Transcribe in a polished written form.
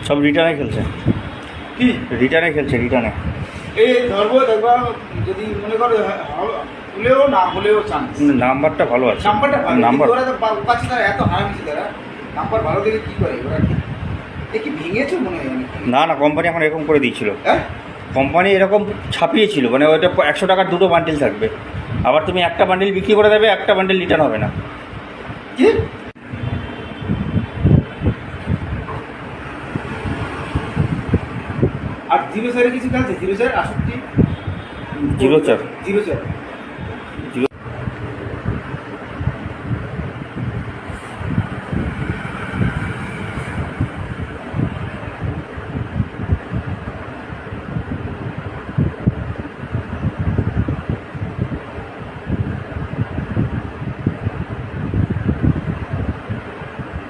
সব রিটার্নে খেলছে। কি রিটার্নে খেলছে, রিটার্নে। এই ধরবো দেখবা, যদি মনে করো হলেও না হলেও চান্স। নাম্বারটা ভালো আছে, নাম্বারটা ভালো, নাম্বার ওরা তো পাচ্ছে তারা এত হারামিছে তারা। নাম্বার ভালো দেখে কী করে ওরা? কি ভেঙেছে মনে হয়? না না, কোম্পানি এখন এরকম করে দিয়েছিল। হ্যাঁ, কোম্পানি এরকম ছাপিয়েছিল, মানে ওইটা 100 টাকার 2টো বান্ডিল থাকবে। আবার তুমি একটা বান্ডিল বিক্রি করে দেবে, একটা বান্ডিল রিটার্ন হবে না। কি আর 0 স্যারের কিছু কাজ আছে? 0 স্যার 68 0 4 0 স্যার